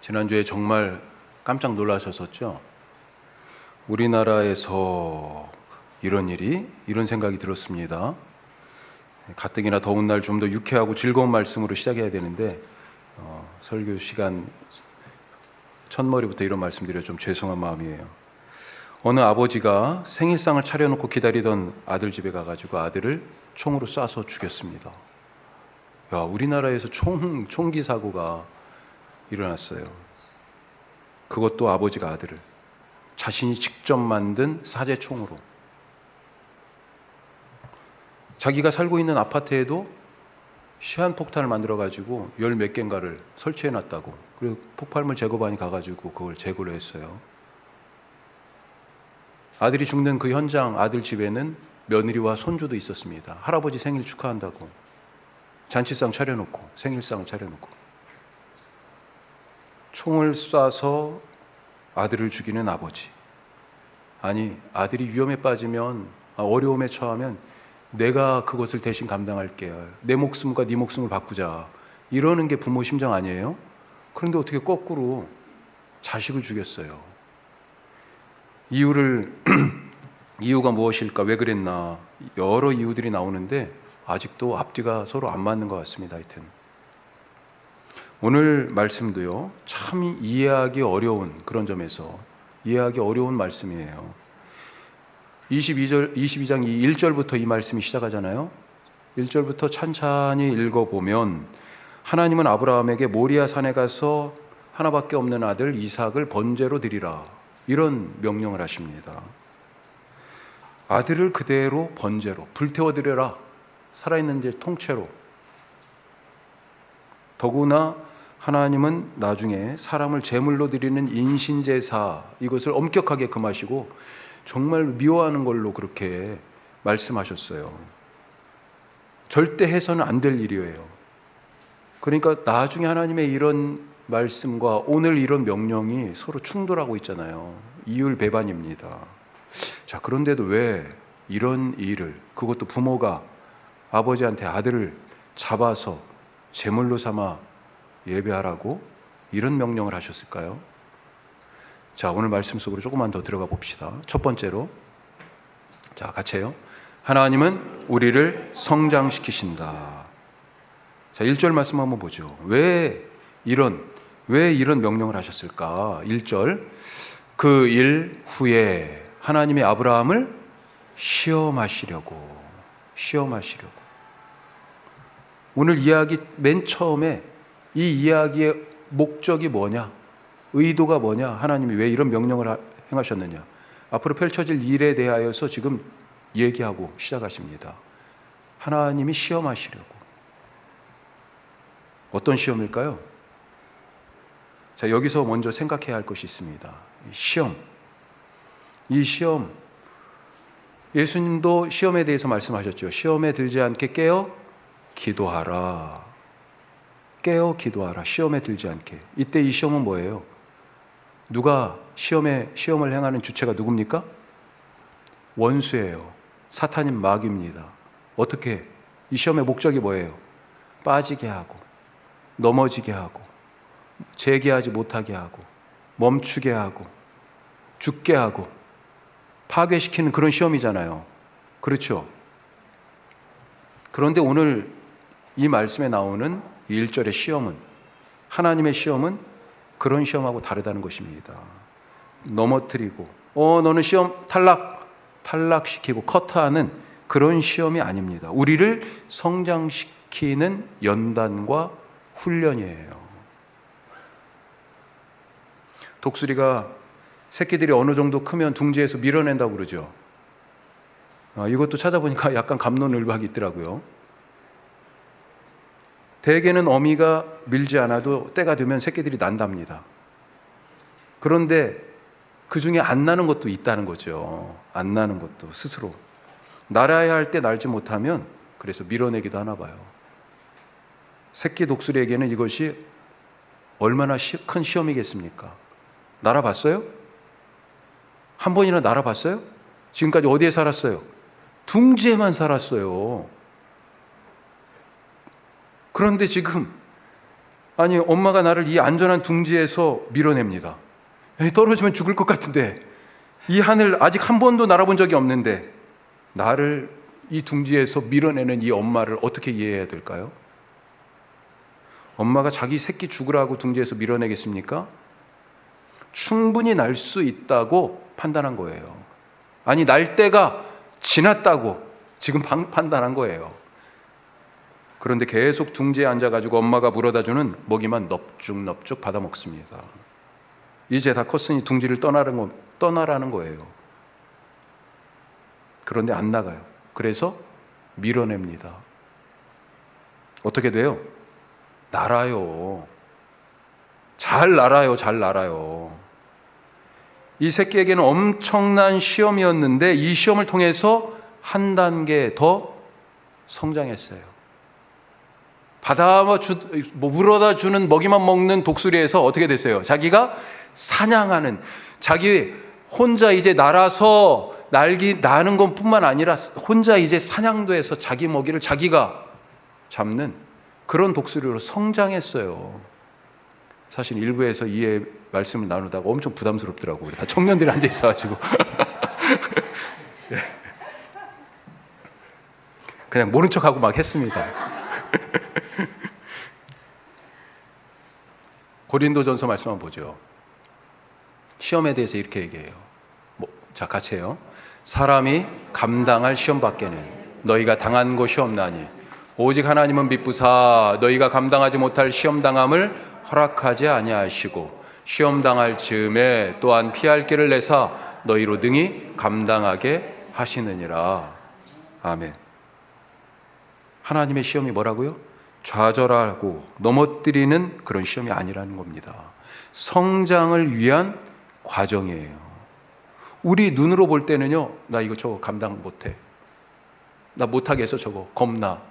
지난주에 정말 깜짝 놀라셨었죠? 우리나라에서 이런 생각이 들었습니다. 가뜩이나 더운 날 좀 더 유쾌하고 즐거운 말씀으로 시작해야 되는데 설교 시간 첫머리부터 이런 말씀드려 좀 죄송한 마음이에요. 어느 아버지가 생일상을 차려놓고 기다리던 아들 집에 가가지고 아들을 총으로 쏴서 죽였습니다. 우리나라에서 총기 사고가 일어났어요. 그것도 아버지가 아들을 자신이 직접 만든 사제총으로. 자기가 살고 있는 아파트에도 시한폭탄을 만들어가지고 열 몇 개인가를 설치해놨다고. 그리고 폭발물 제거반이 가가지고 그걸 제거를 했어요. 아들이 죽는 그 현장, 아들 집에는 며느리와 손주도 있었습니다. 할아버지 생일 축하한다고 잔치상 차려놓고, 생일상을 차려놓고 총을 쏴서 아들을 죽이는 아버지. 아니, 아들이 위험에 빠지면, 어려움에 처하면 내가 그것을 대신 감당할게, 내 목숨과 네 목숨을 바꾸자, 이러는 게 부모 심정 아니에요? 그런데 어떻게 거꾸로 자식을 죽였어요? 이유가 무엇일까? 왜 그랬나? 여러 이유들이 나오는데 아직도 앞뒤가 서로 안 맞는 것 같습니다. 하여튼 오늘 말씀도요, 참 이해하기 어려운 그런 점에서 이해하기 어려운 말씀이에요. 22장 1절부터 이 말씀이 시작하잖아요. 1절부터 찬찬히 읽어보면 하나님은 아브라함에게 모리아 산에 가서 하나밖에 없는 아들 이삭을 번제로 드리라, 이런 명령을 하십니다. 아들을 그대로 번제로 불태워 드려라, 살아있는 제 통째로. 더구나 하나님은 나중에 사람을 제물로 드리는 인신제사, 이것을 엄격하게 금하시고 정말 미워하는 걸로 그렇게 말씀하셨어요. 절대 해서는 안 될 일이에요. 그러니까 나중에 하나님의 이런 말씀과 오늘 이런 명령이 서로 충돌하고 있잖아요. 이율배반입니다. 자, 그런데도 왜 이런 일을, 그것도 부모가 아버지한테 아들을 잡아서 제물로 삼아 예배하라고 이런 명령을 하셨을까요? 자, 오늘 말씀 속으로 조금만 더 들어가 봅시다. 첫 번째로, 자, 같이 해요. 하나님은 우리를 성장시키신다. 자, 1절 말씀 한번 보죠. 왜 이런 명령을 하셨을까? 1절, 그 일 후에 하나님이 아브라함을 시험하시려고. 오늘 이야기 맨 처음에 이 이야기의 목적이 뭐냐? 의도가 뭐냐? 하나님이 왜 이런 명령을 행하셨느냐? 앞으로 펼쳐질 일에 대하여서 지금 얘기하고 시작하십니다. 하나님이 시험하시려고. 어떤 시험일까요? 자, 여기서 먼저 생각해야 할 것이 있습니다. 이 시험, 예수님도 시험에 대해서 말씀하셨죠. 시험에 들지 않게 깨어 기도하라. 시험에 들지 않게. 이때 이 시험은 뭐예요? 누가 시험을 행하는 주체가 누굽니까? 원수예요. 사탄인 마귀입니다. 어떻게? 이 시험의 목적이 뭐예요? 빠지게 하고, 넘어지게 하고, 재기하지 못하게 하고, 멈추게 하고, 죽게 하고, 파괴시키는 그런 시험이잖아요. 그렇죠? 그런데 오늘 이 말씀에 나오는 1절의 시험은, 하나님의 시험은 그런 시험하고 다르다는 것입니다. 넘어뜨리고, 너는 시험 탈락시키고 커트하는 그런 시험이 아닙니다. 우리를 성장시키는 연단과 훈련이에요. 독수리가 새끼들이 어느 정도 크면 둥지에서 밀어낸다고 그러죠. 이것도 찾아보니까 약간 갑론을박이 있더라고요. 대개는 어미가 밀지 않아도 때가 되면 새끼들이 난답니다. 그런데 그 중에 안 나는 것도 있다는 거죠. 안 나는 것도 스스로. 날아야 할 때 날지 못하면 그래서 밀어내기도 하나 봐요. 새끼 독수리에게는 이것이 얼마나 큰 시험이겠습니까? 날아봤어요? 한 번이나 날아봤어요? 지금까지 어디에 살았어요? 둥지에만 살았어요. 그런데 지금 아니, 엄마가 나를 이 안전한 둥지에서 밀어냅니다. 떨어지면 죽을 것 같은데, 이 하늘 아직 한 번도 날아본 적이 없는데 나를 이 둥지에서 밀어내는 이 엄마를 어떻게 이해해야 될까요? 엄마가 자기 새끼 죽으라고 둥지에서 밀어내겠습니까? 충분히 날 수 있다고 판단한 거예요. 아니, 날 때가 지났다고 지금 판단한 거예요. 그런데 계속 둥지에 앉아가지고 엄마가 물어다 주는 먹이만 넙죽넙죽 받아 먹습니다. 이제 다 컸으니 둥지를 떠나라는 거예요. 그런데 안 나가요. 그래서 밀어냅니다. 어떻게 돼요? 날아요. 잘 날아요. 이 새끼에게는 엄청난 시험이었는데 이 시험을 통해서 한 단계 더 성장했어요. 물어다 주는 먹이만 먹는 독수리에서 어떻게 됐어요? 자기가 사냥하는, 자기 혼자 이제 날아서 나는 것뿐만 아니라 혼자 이제 사냥도 해서 자기 먹이를 자기가 잡는 그런 독수리로 성장했어요. 사실 일부에서 이 말씀을 나누다가 엄청 부담스럽더라고요. 우리 다 청년들이 앉아 있어가지고 그냥 모른 척하고 막 했습니다. 고린도전서 말씀 한번 보죠. 시험에 대해서 이렇게 얘기해요. 자, 같이 해요. 사람이 감당할 시험 밖에는 너희가 당한 것이 없나니 오직 하나님은 미쁘사 너희가 감당하지 못할 시험 당함을 허락하지 아니하시고 시험 당할 즈음에 또한 피할 길을 내사 너희로 능히 감당하게 하시느니라. 아멘. 하나님의 시험이 뭐라고요? 좌절하고 넘어뜨리는 그런 시험이 아니라는 겁니다. 성장을 위한 과정이에요. 우리 눈으로 볼 때는요, 나 이거 저거 감당 못해. 나 못하게 해서 저거 겁나.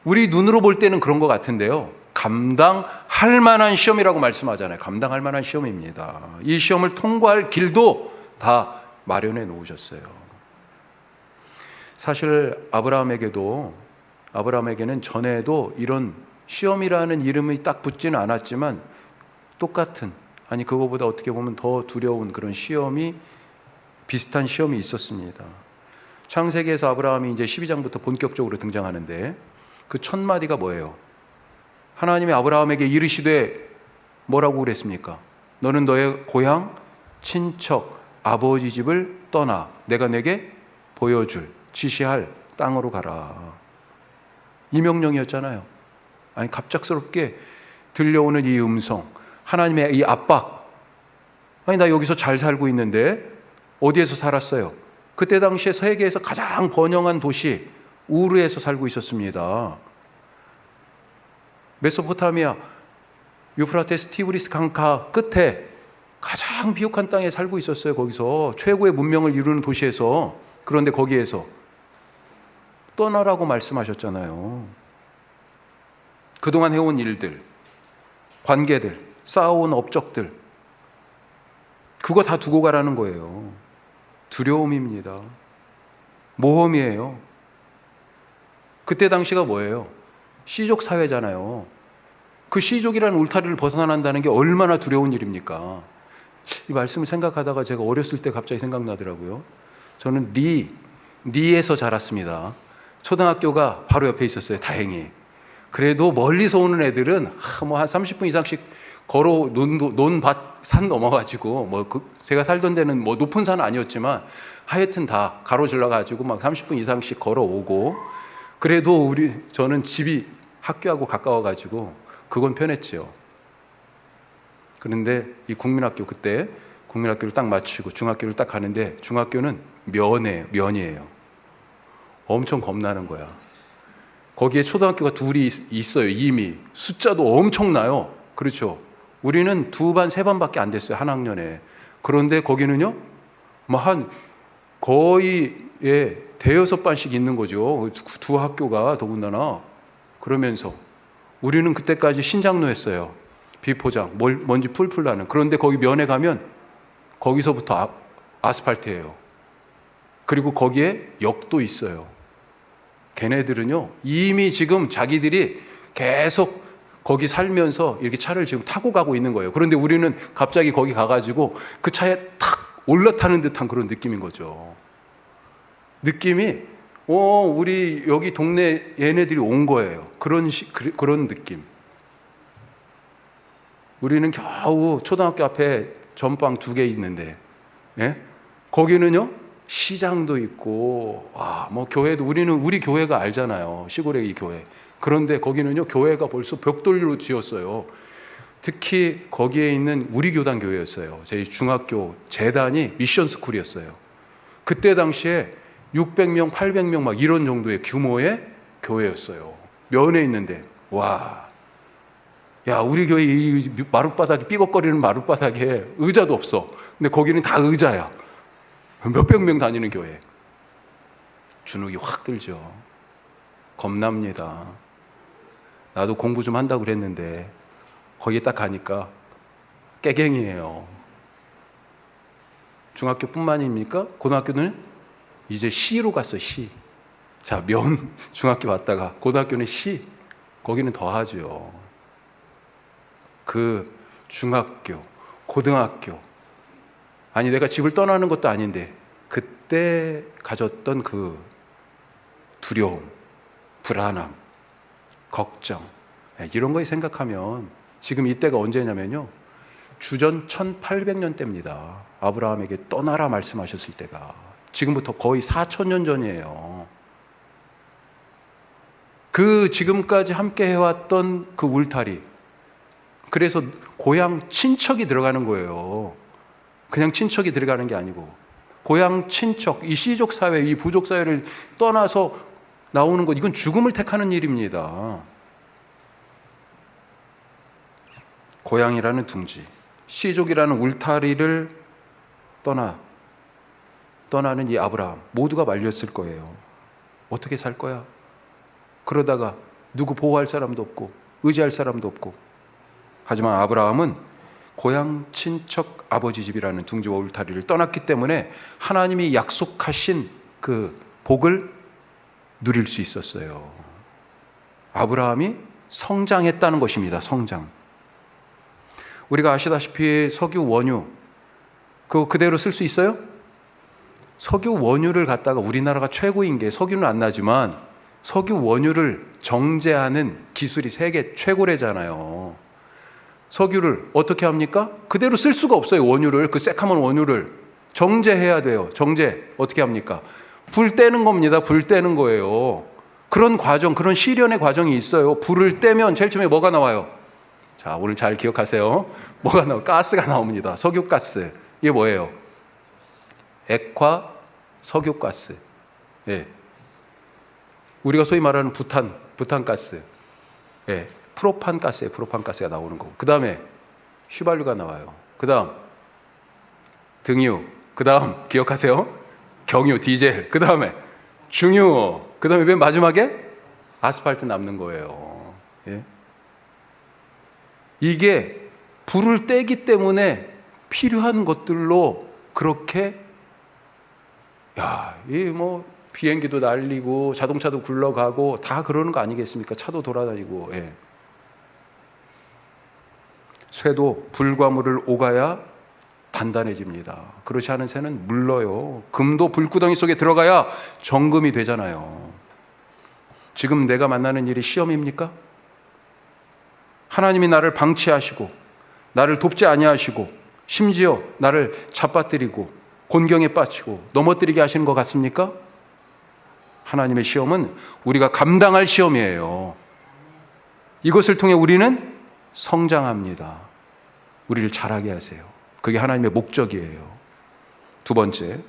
우리 눈으로 볼 때는 그런 것 같은데요, 감당할 만한 시험이라고 말씀하잖아요. 감당할 만한 시험입니다. 이 시험을 통과할 길도 다 마련해 놓으셨어요. 사실 아브라함에게는 전에도 이런 시험이라는 이름이 딱 붙지는 않았지만 똑같은, 아니 그거보다 어떻게 보면 더 두려운 그런 시험이, 비슷한 시험이 있었습니다. 창세기에서 아브라함이 이제 12장부터 본격적으로 등장하는데 그 첫 마디가 뭐예요? 하나님이 아브라함에게 이르시되 뭐라고 그랬습니까? 너는 너의 고향, 친척, 아버지 집을 떠나 내가 내게 보여줄, 지시할 땅으로 가라. 이 명령이었잖아요. 아니 갑작스럽게 들려오는 이 음성, 하나님의 이 압박. 아니 나 여기서 잘 살고 있는데 어디에서 살았어요? 그때 당시에 세계에서 가장 번영한 도시 우르에서 살고 있었습니다. 메소포타미아 유프라테스 티브리스 강가 끝에 가장 비옥한 땅에 살고 있었어요. 거기서 최고의 문명을 이루는 도시에서. 그런데 거기에서 떠나라고 말씀하셨잖아요. 그동안 해온 일들, 관계들, 쌓아온 업적들, 그거 다 두고 가라는 거예요. 두려움입니다. 모험이에요. 그때 당시가 뭐예요? 시족 사회잖아요. 그 시족이라는 울타리를 벗어난다는 게 얼마나 두려운 일입니까? 이 말씀을 생각하다가 제가 어렸을 때 갑자기 생각나더라고요. 저는 리에서 자랐습니다. 초등학교가 바로 옆에 있었어요. 다행히. 그래도 멀리서 오는 애들은 한 30분 이상씩 걸어 논밭 산 넘어가지고 제가 살던 데는 높은 산은 아니었지만 하여튼 다 가로질러 가지고 막 30분 이상씩 걸어오고, 그래도 저는 집이 학교하고 가까워 가지고 그건 편했죠. 그런데 이 그때 국민학교를 딱 마치고 중학교를 딱 가는데 중학교는 면이에요. 엄청 겁나는 거야. 거기에 초등학교가 둘이 있어요. 이미 숫자도 엄청나요. 그렇죠. 우리는 2반 3반밖에 안 됐어요, 한 학년에. 그런데 거기는요 거의 대여섯 반씩 있는 거죠. 두 학교가 더군다나. 그러면서 우리는 그때까지 신장로였어요. 비포장, 먼지 풀풀 나는. 그런데 거기 면에 가면 거기서부터 아스팔트예요. 그리고 거기에 역도 있어요. 걔네들은요 이미 지금 자기들이 계속 거기 살면서 이렇게 차를 지금 타고 가고 있는 거예요. 그런데 우리는 갑자기 거기 가가지고 그 차에 탁 올라타는 듯한 그런 느낌인 거죠. 느낌이 우리 여기 동네 얘네들이 온 거예요. 그런 느낌. 우리는 겨우 초등학교 앞에 전방 2개 있는데, 예? 거기는요 시장도 있고, 뭐 교회도, 우리 교회가 알잖아요. 시골의 이 교회. 그런데 거기는요 교회가 벌써 벽돌로 지었어요. 특히 거기에 있는 우리 교단 교회였어요. 제 중학교 재단이 미션 스쿨이었어요. 그때 당시에 600명, 800명 막 이런 정도의 규모의 교회였어요. 면에 있는데, 야, 우리 교회 이 마룻바닥에, 삐걱거리는 마룻바닥에 의자도 없어. 근데 거기는 다 의자야. 몇백 명 다니는 교회. 주눅이 확 들죠. 겁납니다. 나도 공부 좀 한다고 그랬는데 거기 딱 가니까 깨갱이에요. 중학교뿐만입니까? 고등학교는 이제 시로 갔어, 시. 자, 중학교 왔다가 고등학교는 시. 거기는 더 하죠. 그 중학교, 고등학교, 아니 내가 집을 떠나는 것도 아닌데 그때 가졌던 그 두려움, 불안함, 걱정, 이런 거에 생각하면 지금 이때가 언제냐면요, 주전 1800년 때입니다. 아브라함에게 떠나라 말씀하셨을 때가 지금부터 거의 4000년 전이에요. 그 지금까지 함께 해왔던 그 울타리, 그래서 고향 친척이 들어가는 거예요. 그냥 친척이 들어가는 게 아니고 고향 친척, 이 시족 사회, 이 부족 사회를 떠나서 나오는 것, 이건 죽음을 택하는 일입니다. 고향이라는 둥지, 시족이라는 울타리를 떠나는 이 아브라함, 모두가 말렸을 거예요. 어떻게 살 거야? 그러다가 누구 보호할 사람도 없고 의지할 사람도 없고. 하지만 아브라함은 고향 친척 아버지 집이라는 둥지와 울타리를 떠났기 때문에 하나님이 약속하신 그 복을 누릴 수 있었어요. 아브라함이 성장했다는 것입니다. 성장. 우리가 아시다시피 석유 원유, 그거 그대로 쓸 수 있어요? 석유 원유를 갖다가, 우리나라가 최고인 게, 석유는 안 나지만 석유 원유를 정제하는 기술이 세계 최고래잖아요. 석유를 어떻게 합니까? 그대로 쓸 수가 없어요. 원유를, 그 새카만 원유를 정제해야 돼요. 정제 어떻게 합니까? 불 떼는 겁니다. 불 떼는 거예요. 그런 과정, 그런 시련의 과정이 있어요. 불을 떼면 제일 처음에 뭐가 나와요? 자, 오늘 잘 기억하세요. 뭐가 나와요? 가스가 나옵니다. 석유가스. 이게 뭐예요? 액화 석유가스. 예. 우리가 소위 말하는 부탄가스. 예. 프로판가스예요. 프로판가스가 나오는 거고. 그 다음에 휘발유가 나와요. 그 다음 등유. 그 다음 기억하세요? 경유, 디젤. 그 다음에 중유. 그 다음에 맨 마지막에 아스팔트 남는 거예요. 예? 이게 불을 떼기 때문에 필요한 것들로 그렇게, 비행기도 날리고 자동차도 굴러가고 다 그러는 거 아니겠습니까? 차도 돌아다니고. 예. 쇠도 불과 물을 오가야 단단해집니다. 그렇지 않은 쇠는 물러요. 금도 불구덩이 속에 들어가야 정금이 되잖아요. 지금 내가 만나는 일이 시험입니까? 하나님이 나를 방치하시고 나를 돕지 아니하시고 심지어 나를 잡아뜨리고 곤경에 빠지고 넘어뜨리게 하시는 것 같습니까? 하나님의 시험은 우리가 감당할 시험이에요. 이것을 통해 우리는 성장합니다. 우리를 자라게 하세요. 그게 하나님의 목적이에요. 두 번째,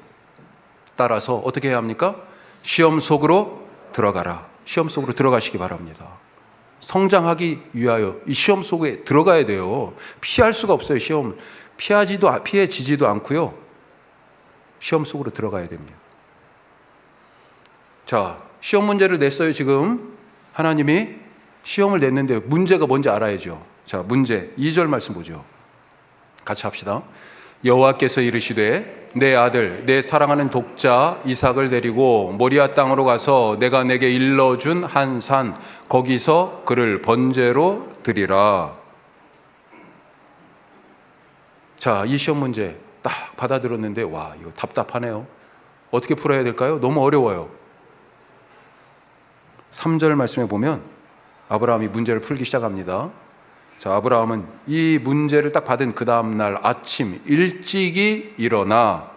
따라서 어떻게 해야 합니까? 시험 속으로 들어가라. 시험 속으로 들어가시기 바랍니다. 성장하기 위하여 이 시험 속에 들어가야 돼요. 피할 수가 없어요. 시험 피해지지도 않고요. 시험 속으로 들어가야 됩니다. 자, 시험 문제를 냈어요. 지금 하나님이 시험을 냈는데 문제가 뭔지 알아야죠. 자, 문제 2절 말씀 보죠. 같이 합시다. 여호와께서 이르시되 내 아들 내 사랑하는 독자 이삭을 데리고 모리아 땅으로 가서 내가 내게 일러준 한 산 거기서 그를 번제로 드리라. 자, 이 시험 문제 딱 받아들였는데 와, 이거 답답하네요. 어떻게 풀어야 될까요? 너무 어려워요. 3절 말씀에 보면 아브라함이 문제를 풀기 시작합니다. 자, 아브라함은 이 문제를 딱 받은 그 다음날 아침 일찍이 일어나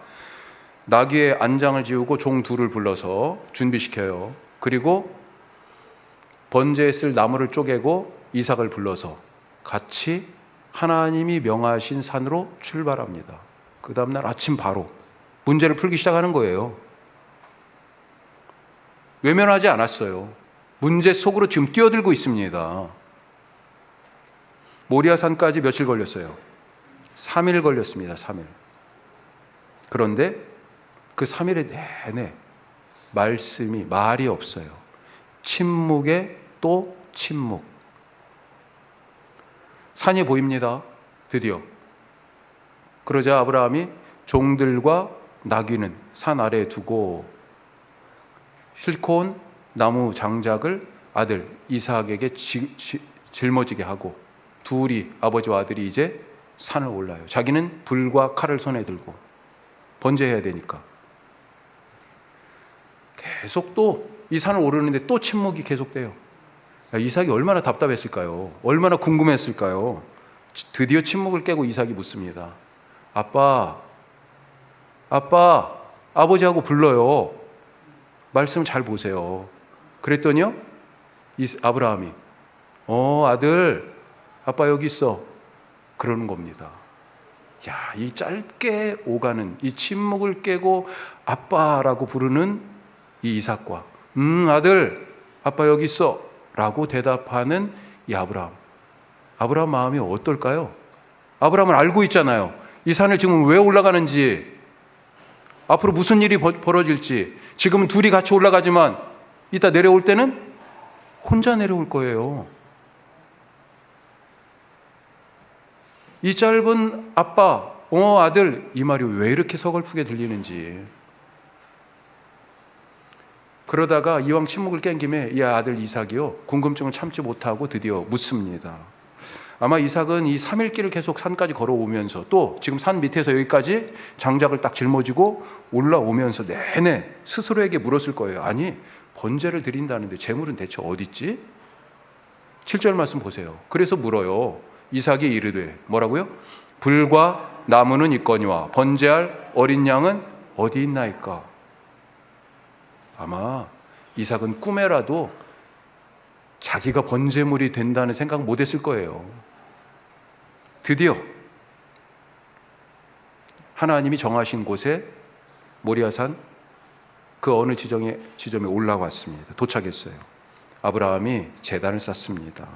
나귀의 안장을 지우고 종 둘을 불러서 준비시켜요. 그리고 번제에 쓸 나무를 쪼개고 이삭을 불러서 같이 하나님이 명하신 산으로 출발합니다. 그 다음날 아침 바로 문제를 풀기 시작하는 거예요. 외면하지 않았어요. 문제 속으로 지금 뛰어들고 있습니다. 모리아산까지 며칠 걸렸어요? 3일 걸렸습니다. 3일. 그런데 그 3일에 내내 말이 없어요. 침묵에 또 침묵. 산이 보입니다. 드디어. 그러자 아브라함이 종들과 나귀는 산 아래에 두고 싣고 온 나무 장작을 아들 이삭에게 짊어지게 하고 둘이 아버지와 아들이 이제 산을 올라요. 자기는 불과 칼을 손에 들고 번제해야 되니까. 계속 또 이 산을 오르는데 또 침묵이 계속돼요. 이삭이 얼마나 답답했을까요? 얼마나 궁금했을까요? 드디어 침묵을 깨고 이삭이 묻습니다. 아빠, 아버지하고 불러요. 말씀 잘 보세요. 그랬더니요, 아브라함이 아들, 아빠 여기 있어. 그러는 겁니다. 야, 이 짧게 오가는 이 침묵을 깨고 아빠라고 부르는 이 이삭과 아들, 아빠 여기 있어 라고 대답하는 이 아브라함 마음이 어떨까요? 아브라함은 알고 있잖아요. 이 산을 지금 왜 올라가는지, 앞으로 무슨 일이 벌어질지. 지금은 둘이 같이 올라가지만 이따 내려올 때는 혼자 내려올 거예요. 이 짧은 아빠, 아들, 이 말이 왜 이렇게 서글프게 들리는지. 그러다가 이왕 침묵을 깬 김에 이 아들 이삭이요, 궁금증을 참지 못하고 드디어 묻습니다. 아마 이삭은 이 3일 길을 계속 산까지 걸어오면서 또 지금 산 밑에서 여기까지 장작을 딱 짊어지고 올라오면서 내내 스스로에게 물었을 거예요. 아니, 번제를 드린다는데 재물은 대체 어디 있지? 7절 말씀 보세요. 그래서 물어요. 이삭이 이르되 뭐라고요? 불과 나무는 있거니와 번제할 어린 양은 어디 있나이까? 아마 이삭은 꿈에라도 자기가 번제물이 된다는 생각 못했을 거예요. 드디어 하나님이 정하신 곳에 모리아산 그 어느 지점에 올라왔습니다. 도착했어요. 아브라함이 제단을 쌓습니다.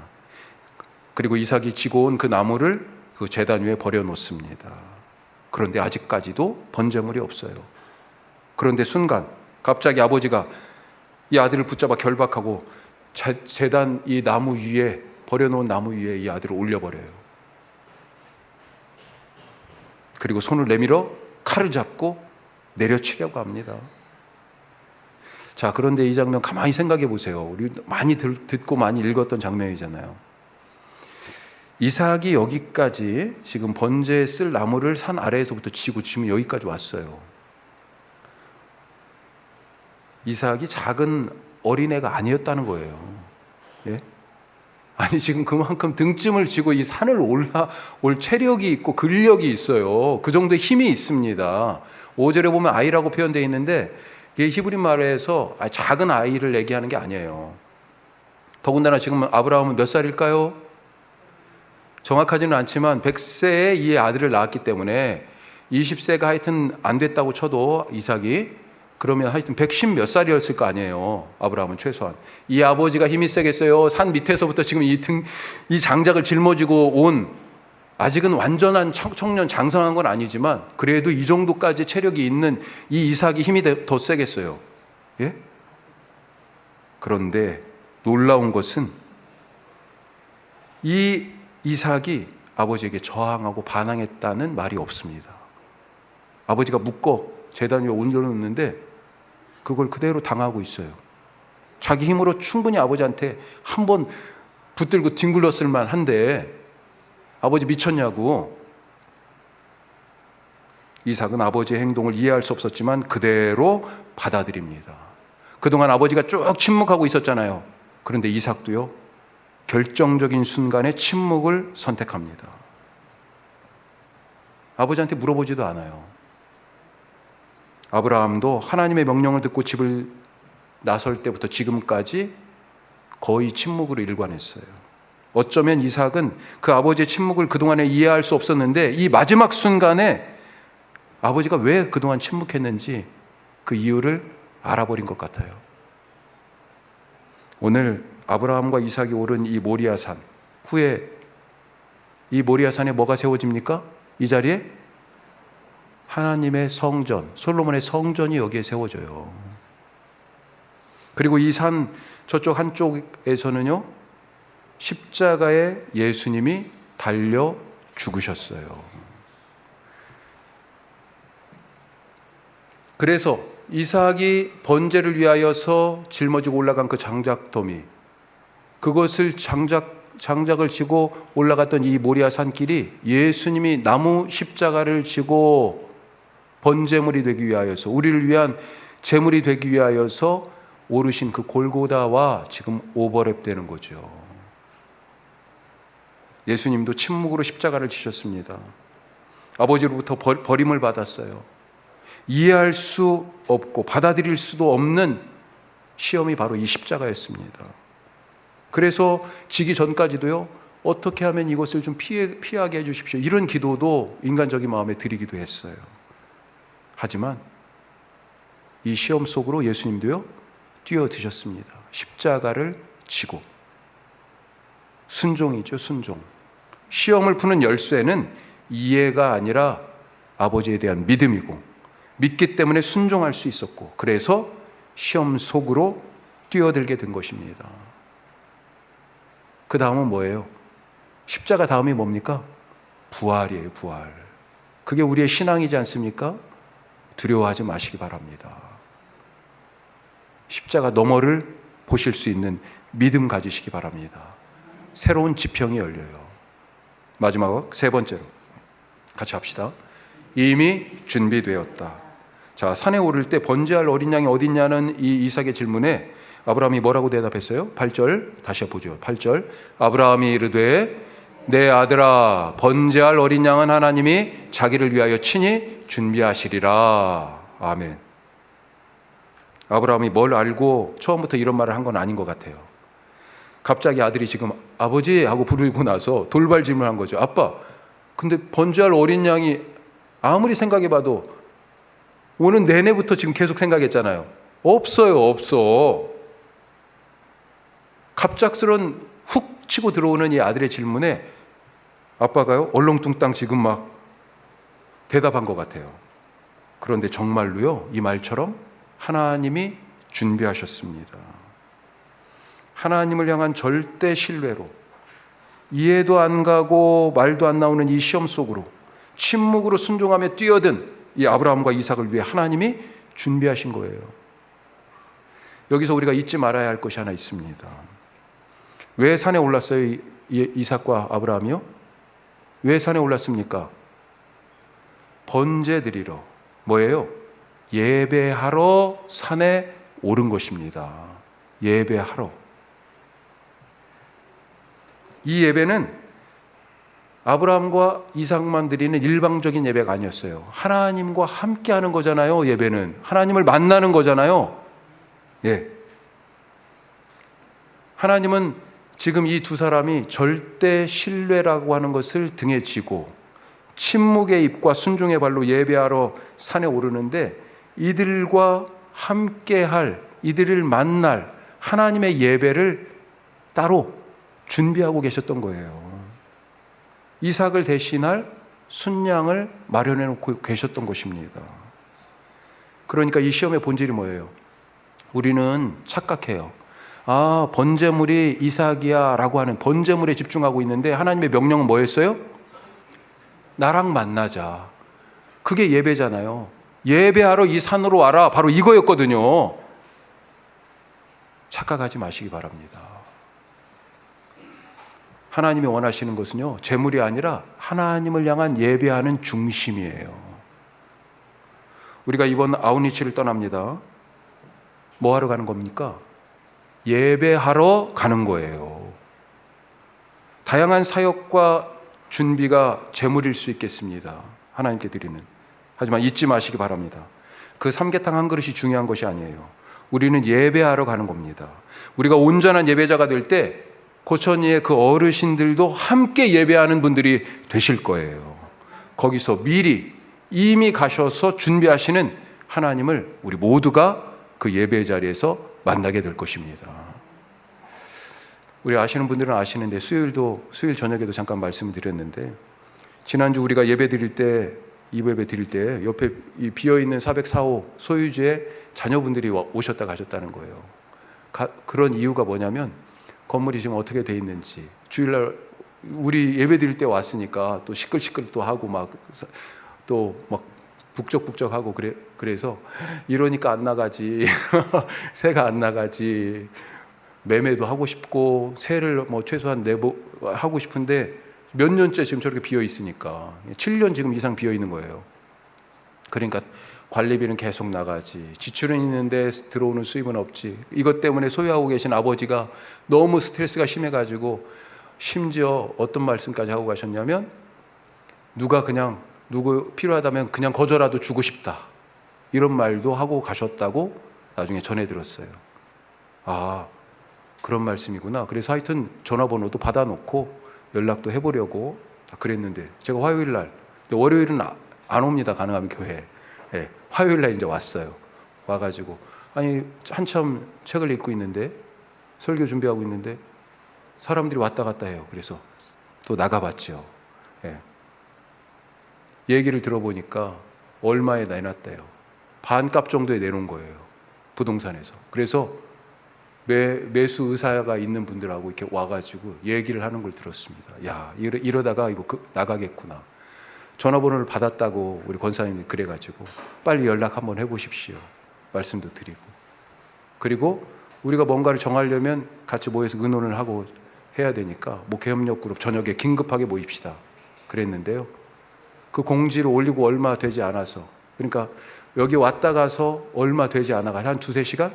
그리고 이삭이 지고 온 그 나무를 그 제단 위에 버려놓습니다. 그런데 아직까지도 번제물이 없어요. 그런데 순간 갑자기 아버지가 이 아들을 붙잡아 결박하고 제단 이 나무 위에, 버려놓은 나무 위에 이 아들을 올려버려요. 그리고 손을 내밀어 칼을 잡고 내려치려고 합니다. 자, 그런데 이 장면 가만히 생각해 보세요. 우리 많이 듣고 많이 읽었던 장면이잖아요. 이삭이 여기까지 지금 번제에 쓸 나무를 산 아래에서부터 지고 지금 여기까지 왔어요. 이삭이 작은 어린애가 아니었다는 거예요. 예? 아니, 지금 그만큼 등짐을 지고 이 산을 올라올 체력이 있고 근력이 있어요. 그 정도의 힘이 있습니다. 5절에 보면 아이라고 표현되어 있는데 이게 히브리 말에서 작은 아이를 얘기하는 게 아니에요. 더군다나 지금 아브라함은 몇 살일까요? 정확하지는 않지만 100세에 이 아들을 낳았기 때문에 20세가 하여튼 안 됐다고 쳐도 이삭이, 그러면 하여튼 110 몇 살이었을 거 아니에요. 아브라함은 최소한. 이 아버지가 힘이 세겠어요. 산 밑에서부터 지금 이 장작을 짊어지고 온, 아직은 완전한 청년 장성한 건 아니지만 그래도 이 정도까지 체력이 있는 이 이삭이 힘이 더 세겠어요. 예? 그런데 놀라운 것은 이 이삭이 아버지에게 저항하고 반항했다는 말이 없습니다. 아버지가 묶어 제단 위에 올려놓는데 그걸 그대로 당하고 있어요. 자기 힘으로 충분히 아버지한테 한번 붙들고 뒹굴렀을 만한데 아버지 미쳤냐고. 이삭은 아버지의 행동을 이해할 수 없었지만 그대로 받아들입니다. 그동안 아버지가 쭉 침묵하고 있었잖아요. 그런데 이삭도요, 결정적인 순간에 침묵을 선택합니다. 아버지한테 물어보지도 않아요. 아브라함도 하나님의 명령을 듣고 집을 나설 때부터 지금까지 거의 침묵으로 일관했어요. 어쩌면 이삭은 그 아버지의 침묵을 그동안에 이해할 수 없었는데 이 마지막 순간에 아버지가 왜 그동안 침묵했는지 그 이유를 알아버린 것 같아요. 오늘 아브라함과 이삭이 오른 이 모리아산 후에 이 모리아산에 뭐가 세워집니까? 이 자리에 하나님의 성전, 솔로몬의 성전이 여기에 세워져요. 그리고 이 산 저쪽 한쪽에서는요, 십자가에 예수님이 달려 죽으셨어요. 그래서 이삭이 번제를 위하여서 짊어지고 올라간 그 장작더미, 그것을 장작을 지고 올라갔던 이 모리아 산길이 예수님이 나무 십자가를 지고 번제물이 되기 위하여서, 우리를 위한 제물이 되기 위하여서 오르신 그 골고다와 지금 오버랩되는 거죠. 예수님도 침묵으로 십자가를 지셨습니다. 아버지로부터 버림을 받았어요. 이해할 수 없고 받아들일 수도 없는 시험이 바로 이 십자가였습니다. 그래서 지기 전까지도요, 어떻게 하면 이것을 좀 피하게 해주십시오, 이런 기도도 인간적인 마음에 드리기도 했어요. 하지만 이 시험 속으로 예수님도요, 뛰어드셨습니다. 십자가를 지고. 순종이죠, 순종. 시험을 푸는 열쇠는 이해가 아니라 아버지에 대한 믿음이고, 믿기 때문에 순종할 수 있었고, 그래서 시험 속으로 뛰어들게 된 것입니다. 그 다음은 뭐예요? 십자가 다음이 뭡니까? 부활이에요, 부활. 그게 우리의 신앙이지 않습니까? 두려워하지 마시기 바랍니다. 십자가 너머를 보실 수 있는 믿음 가지시기 바랍니다. 새로운 지평이 열려요. 마지막 세 번째로 같이 합시다. 이미 준비되었다. 자, 산에 오를 때 번제할 어린 양이 어딨냐는 이 이삭의 질문에 아브라함이 뭐라고 대답했어요? 8절 다시 보죠. 8절 아브라함이 이르되 내 아들아, 번제할 어린 양은 하나님이 자기를 위하여 친히 준비하시리라. 아멘. 아브라함이 뭘 알고 처음부터 이런 말을 한 건 아닌 것 같아요. 갑자기 아들이 지금 아버지 하고 부르고 나서 돌발 질문한 거죠. 아빠, 근데 번제할 어린 양이 아무리 생각해봐도 오는 내내부터 지금 계속 생각했잖아요. 없어요, 없어. 갑작스런 훅 치고 들어오는 이 아들의 질문에 아빠가요, 얼렁뚱땅 지금 막 대답한 것 같아요. 그런데 정말로요, 이 말처럼 하나님이 준비하셨습니다. 하나님을 향한 절대 신뢰로, 이해도 안 가고 말도 안 나오는 이 시험 속으로 침묵으로 순종하며 뛰어든 이 아브라함과 이삭을 위해 하나님이 준비하신 거예요. 여기서 우리가 잊지 말아야 할 것이 하나 있습니다. 왜 산에 올랐어요, 이삭과 아브라함이요? 왜 산에 올랐습니까? 번제 드리러. 뭐예요? 예배하러 산에 오른 것입니다. 예배하러. 이 예배는 아브라함과 이삭만 드리는 일방적인 예배가 아니었어요. 하나님과 함께 하는 거잖아요, 예배는. 하나님을 만나는 거잖아요. 예. 하나님은 지금 이 두 사람이 절대 신뢰라고 하는 것을 등에 지고 침묵의 입과 순종의 발로 예배하러 산에 오르는데, 이들과 함께할, 이들을 만날 하나님의 예배를 따로 준비하고 계셨던 거예요. 이삭을 대신할 순양을 마련해 놓고 계셨던 것입니다. 그러니까 이 시험의 본질이 뭐예요? 우리는 착각해요. 아, 번제물이 이삭이야 라고 하는 번제물에 집중하고 있는데, 하나님의 명령은 뭐였어요? 나랑 만나자. 그게 예배잖아요. 예배하러 이 산으로 와라. 바로 이거였거든요. 착각하지 마시기 바랍니다. 하나님이 원하시는 것은요, 재물이 아니라 하나님을 향한 예배하는 중심이에요. 우리가 이번 아웃리치를 떠납니다. 뭐 하러 가는 겁니까? 예배하러 가는 거예요. 다양한 사역과 준비가 재물일 수 있겠습니다. 하나님께 드리는. 하지만 잊지 마시기 바랍니다. 그 삼계탕 한 그릇이 중요한 것이 아니에요. 우리는 예배하러 가는 겁니다. 우리가 온전한 예배자가 될 때 고천이의 그 어르신들도 함께 예배하는 분들이 되실 거예요. 거기서 미리 이미 가셔서 준비하시는 하나님을 우리 모두가 그 예배 자리에서 만나게 될 것입니다. 우리 아시는 분들은 아시는데 수요일 저녁에도 잠깐 말씀을 드렸는데, 지난주 우리가 예배 드릴 때, 2부 예배 드릴 때 옆에 이 비어있는 404호 소유주의 자녀분들이 오셨다 가셨다는 거예요. 그런 이유가 뭐냐면 건물이 지금 어떻게 돼 있는지, 주일날 우리 예배 드릴 때 왔으니까 또 시끌시끌 또 하고 막 북적북적하고 그래서 이러니까 안 나가지 새가 안 나가지, 매매도 하고 싶고 새를 최소한 하고 싶은데 몇 년째 지금 저렇게 비어 있으니까 7년 지금 이상 비어 있는 거예요. 그러니까 관리비는 계속 나가지, 지출은 있는데 들어오는 수입은 없지. 이것 때문에 소유하고 계신 아버지가 너무 스트레스가 심해가지고 심지어 어떤 말씀까지 하고 가셨냐면, 누구 필요하다면 그냥 거저라도 주고 싶다, 이런 말도 하고 가셨다고 나중에 전해 들었어요. 아, 그런 말씀이구나. 그래서 하여튼 전화번호도 받아놓고 연락도 해보려고 그랬는데, 제가 화요일날, 월요일은 안 옵니다. 가능하면 교회. 네, 화요일날 이제 왔어요. 와가지고 아니 한참 책을 읽고 있는데, 설교 준비하고 있는데 사람들이 왔다 갔다 해요. 그래서 또 나가봤죠. 네. 얘기를 들어보니까 얼마에 내놨대요. 반값 정도에 내놓은 거예요, 부동산에서. 그래서 매수 의사가 있는 분들하고 이렇게 와가지고 얘기를 하는 걸 들었습니다. 야, 이러다가 이거 나가겠구나. 전화번호를 받았다고 우리 권사님이 그래가지고 빨리 연락 한번 해보십시오, 말씀도 드리고. 그리고 우리가 뭔가를 정하려면 같이 모여서 의논을 하고 해야 되니까 목회협력그룹 저녁에 긴급하게 모입시다 그랬는데요, 그 공지를 올리고 얼마 되지 않아서, 그러니까 여기 왔다 가서 얼마 되지 않아가 한 2-3시간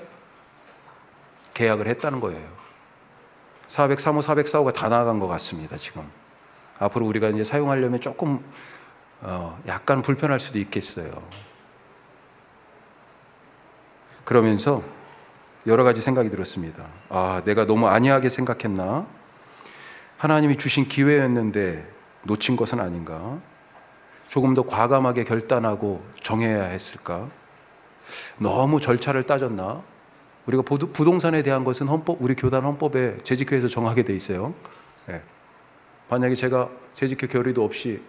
계약을 했다는 거예요. 403호, 404호가 다 나간 것 같습니다. 지금 앞으로 우리가 이제 사용하려면 조금 약간 불편할 수도 있겠어요. 그러면서 여러 가지 생각이 들었습니다. 아, 내가 너무 안이하게 생각했나? 하나님이 주신 기회였는데 놓친 것은 아닌가? 조금 더 과감하게 결단하고 정해야 했을까? 너무 절차를 따졌나? 우리가 부동산에 대한 것은 우리 교단 헌법에 재직회에서 정하게 돼 있어요. 네. 만약에 제가 재직회 결의도 없이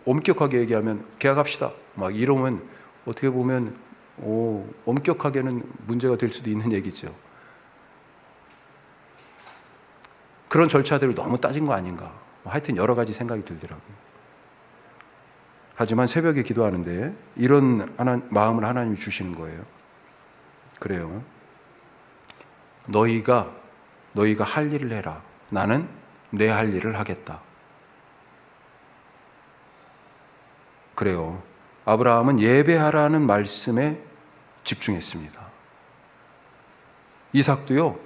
엄격하게 얘기하면 계약합시다 막 이러면 어떻게 보면 엄격하게는 문제가 될 수도 있는 얘기죠. 그런 절차들을 너무 따진 거 아닌가? 하여튼 여러 가지 생각이 들더라고요. 하지만 새벽에 기도하는데 이런 마음을 하나님이 주시는 거예요. 그래요. 너희가 할 일을 해라. 나는 내 할 일을 하겠다. 그래요. 아브라함은 예배하라는 말씀에 집중했습니다. 이삭도요,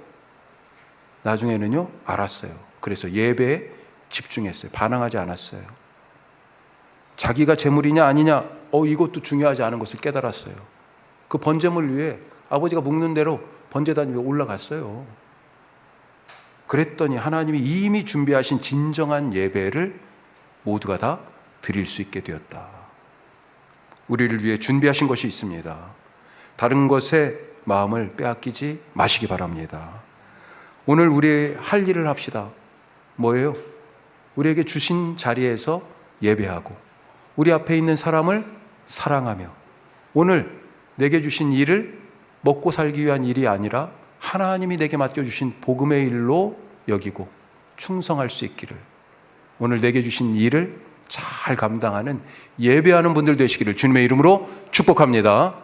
나중에는요, 알았어요. 그래서 예배에 집중했어요. 반항하지 않았어요. 자기가 재물이냐 아니냐, 이것도 중요하지 않은 것을 깨달았어요. 그 번제물 위에 아버지가 묵는 대로 번제단 위에 올라갔어요. 그랬더니 하나님이 이미 준비하신 진정한 예배를 모두가 다 드릴 수 있게 되었다. 우리를 위해 준비하신 것이 있습니다. 다른 것에 마음을 빼앗기지 마시기 바랍니다. 오늘 우리 할 일을 합시다. 뭐예요? 우리에게 주신 자리에서 예배하고 우리 앞에 있는 사람을 사랑하며, 오늘 내게 주신 일을 먹고 살기 위한 일이 아니라 하나님이 내게 맡겨주신 복음의 일로 여기고 충성할 수 있기를, 오늘 내게 주신 일을 잘 감당하는 예배하는 분들 되시기를 주님의 이름으로 축복합니다.